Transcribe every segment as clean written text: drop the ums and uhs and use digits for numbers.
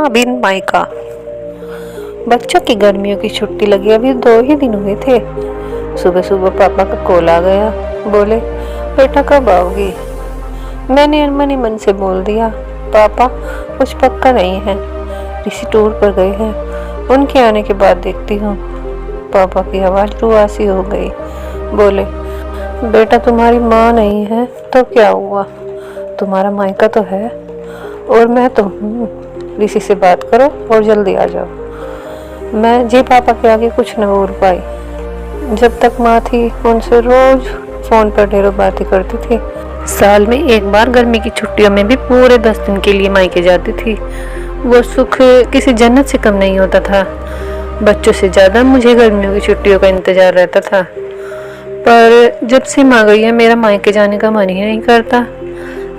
बिन मायका। बच्चों की गर्मियों की छुट्टी लगी अभी 2 ही दिन हुए थे। सुबह सुबह पापा का कॉल आ गया। बोले, बेटा कब आओगी? मैंने मन ही मन से बोल दिया, पापा कुछ पक्का नहीं है, ऋषि टूर पर गए हैं, उनके आने के बाद देखती हूँ। पापा की आवाज़ रुआसी हो गई। बोले, बेटा तुम्हारी माँ नहीं है तो क्या हुआ, तुम्हारा मायका तो है और मैं तो हूँ। ऋषि से बात करो और जल्दी आ जाओ। मैं जी पापा के आगे कुछ न बोल पाई। जब तक माँ थी उनसे रोज फोन पर ढेरों बातें करती थी। साल में एक बार गर्मी की छुट्टियों में भी पूरे 10 दिन के लिए मायके जाती थी। वो सुख किसी जन्नत से कम नहीं होता था। बच्चों से ज़्यादा मुझे गर्मियों की छुट्टियों का इंतज़ार रहता था। पर जब से माँ गई है मेरा मायके जाने का मन ही नहीं करता।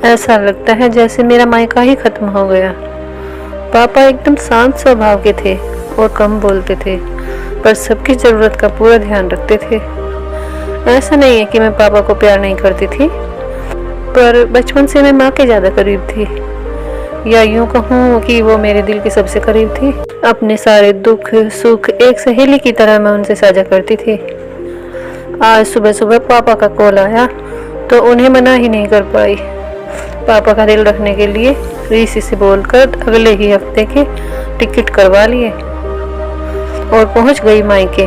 ऐसा लगता है जैसे मेरा मायका ही खत्म हो गया। पापा एकदम शांत स्वभाव के थे और कम बोलते थे, पर सबकी ज़रूरत का पूरा ध्यान रखते थे। ऐसा नहीं है कि मैं पापा को प्यार नहीं करती थी, पर बचपन से मैं माँ के ज़्यादा करीब थी, या यूँ कहूँ कि वो मेरे दिल के सबसे करीब थी। अपने सारे दुख सुख एक सहेली की तरह मैं उनसे साझा करती थी। आज सुबह सुबह पापा का कॉल आया तो उन्हें मना ही नहीं कर पाई। पापा का दिल रखने के लिए ऋषि से बोलकर अगले ही हफ्ते के टिकट करवा लिए और पहुंच गई मायके।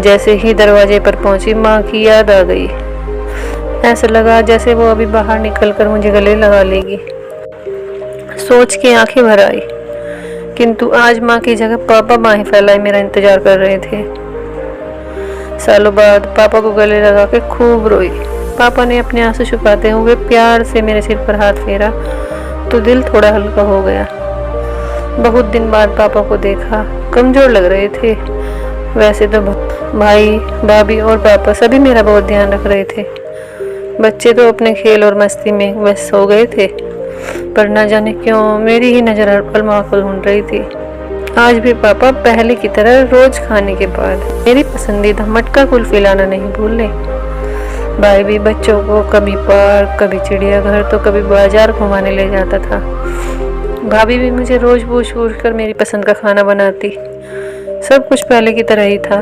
जैसे ही दरवाजे पर पहुंची माँ की याद आ गई। ऐसा लगा जैसे वो अभी बाहर निकलकर मुझे गले लगा लेगी। सोच के आंखें भर आई, किंतु आज माँ की जगह पापा बाहें फैलाए मेरा इंतजार कर रहे थे। सालों बाद पापा को गले लगा के खूब रोई। पापा ने अपने आंसू छुपाते हुए प्यार से मेरे सिर पर हाथ फेरा तो दिल थोड़ा हल्का हो गया। बहुत दिन बाद पापा को देखा, कमजोर लग रहे थे। वैसे तो भाई भाभी और पापा सभी मेरा बहुत ध्यान रख रहे थे। बच्चे तो अपने खेल और मस्ती में व्यस्त हो गए थे, पर न जाने क्यों मेरी ही नज़र हर पल माँ को ढूंढ रही थी। आज भी पापा पहले की तरह रोज खाने के बाद मेरी पसंदीदा मटका कुल्फी लाना नहीं भूले। भाई भी बच्चों को कभी पार्क, कभी चिड़ियाघर तो कभी बाजार घुमाने ले जाता था। भाभी भी मुझे रोज पूछ कर मेरी पसंद का खाना बनाती। सब कुछ पहले की तरह ही था,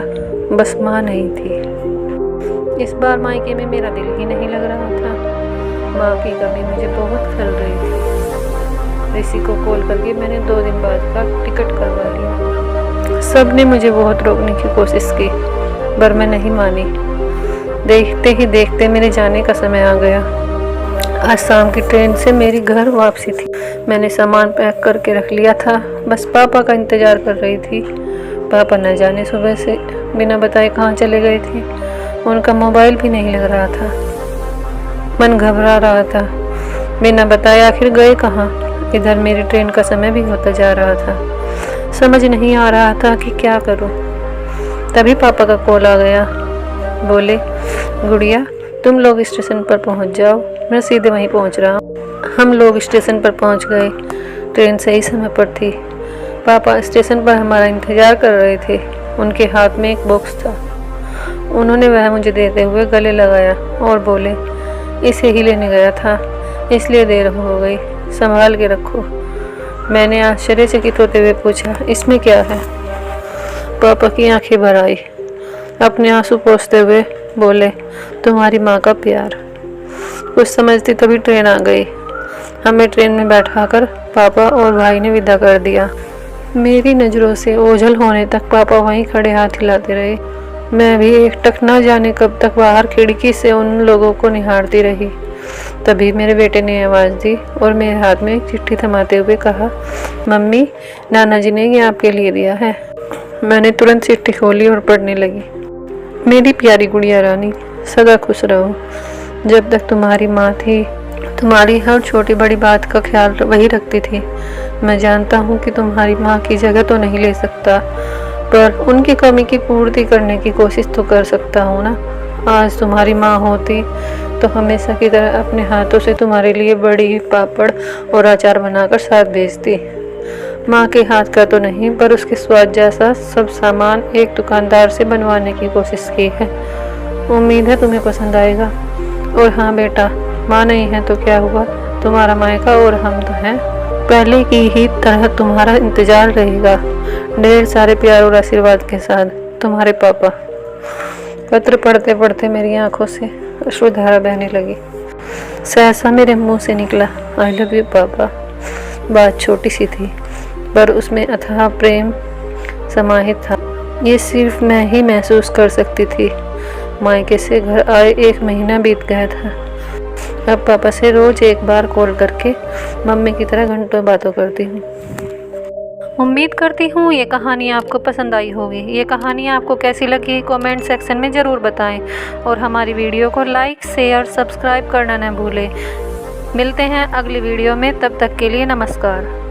बस माँ नहीं थी। इस बार मायके में मेरा दिल ही नहीं लग रहा था। माँ की कमी मुझे बहुत खल रही थी। ऋषि को कॉल करके मैंने 2 दिन बाद का टिकट करवा लिया। सब ने मुझे बहुत रोकने की कोशिश की, पर मैं नहीं मानी। देखते ही देखते मेरे जाने का समय आ गया। आज शाम की ट्रेन से मेरी घर वापसी थी। मैंने सामान पैक करके रख लिया था, बस पापा का इंतज़ार कर रही थी। पापा न जाने सुबह से बिना बताए कहाँ चले गए थे। उनका मोबाइल भी नहीं लग रहा था। मन घबरा रहा था, बिना बताए आखिर गए कहाँ। इधर मेरी ट्रेन का समय भी होता जा रहा था। समझ नहीं आ रहा था कि क्या करूं। तभी पापा का कॉल आ गया। बोले, गुड़िया तुम लोग स्टेशन पर पहुंच जाओ, मैं सीधे वहीं पहुंच रहा हूं। हम लोग स्टेशन पर पहुंच गए। ट्रेन सही समय पर थी। पापा स्टेशन पर हमारा इंतज़ार कर रहे थे। उनके हाथ में एक बॉक्स था। उन्होंने वह मुझे देते हुए गले लगाया और बोले, इसे ही लेने गया था, इसलिए देर हो गई, संभाल के रखो। मैंने आश्चर्यचकित होते हुए पूछा, इसमें क्या है? पापा की आंखें भर आई। अपने आंसू पोंछते हुए बोले, तुम्हारी माँ का प्यार। कुछ समझती तभी ट्रेन आ गई। हमें ट्रेन में बैठाकर पापा और भाई ने विदा कर दिया। मेरी नज़रों से ओझल होने तक पापा वहीं खड़े हाथ हिलाते रहे। मैं भी एकटक न जाने कब तक बाहर खिड़की से उन लोगों को निहारती रही। तभी मेरे बेटे ने आवाज़ दी और मेरे हाथ में एक चिट्ठी थमाते हुए कहा, मम्मी नाना जी ने ये आपके लिए दिया है। मैंने तुरंत चिट्ठी खोली और पढ़ने लगी। मेरी प्यारी गुड़िया रानी, सदा खुश रहो। जब तक तुम्हारी माँ थी, तुम्हारी हर छोटी बड़ी बात का ख्याल वही रखती थी। मैं जानता हूँ कि तुम्हारी माँ की जगह तो नहीं ले सकता, पर उनकी कमी की पूर्ति करने की कोशिश तो कर सकता हूँ ना। आज तुम्हारी माँ होती तो हमेशा की तरह अपने हाथों से तुम्हारे लिए बड़ी पापड़ और अचार बनाकर साथ भेजती। माँ के हाथ का तो नहीं, पर उसके स्वाद जैसा सब सामान एक दुकानदार से बनवाने की कोशिश की है। उम्मीद है तुम्हें पसंद आएगा। और हाँ बेटा, माँ नहीं है तो क्या हुआ, तुम्हारा मायका और हम तो हैं। पहले की ही तरह तुम्हारा इंतजार रहेगा। ढेर सारे प्यार और आशीर्वाद के साथ, तुम्हारे पापा। पत्र पढ़ते पढ़ते मेरी आंखों से अश्रुधारा बहने लगी। सहसा मेरे मुंह से निकला, आई लव यू पापा। बात छोटी सी थी, पर उसमें अथाह प्रेम समाहित था। ये सिर्फ मैं ही महसूस कर सकती थी। मायके से घर आए 1 महीना बीत गया था। अब पापा से रोज एक बार कॉल करके मम्मी की तरह घंटों बातों करती हूँ। उम्मीद करती हूँ ये कहानी आपको पसंद आई होगी। ये कहानी आपको कैसी लगी कमेंट सेक्शन में ज़रूर बताएं और हमारी वीडियो को लाइक शेयर सब्सक्राइब करना न भूलें। मिलते हैं अगली वीडियो में, तब तक के लिए नमस्कार।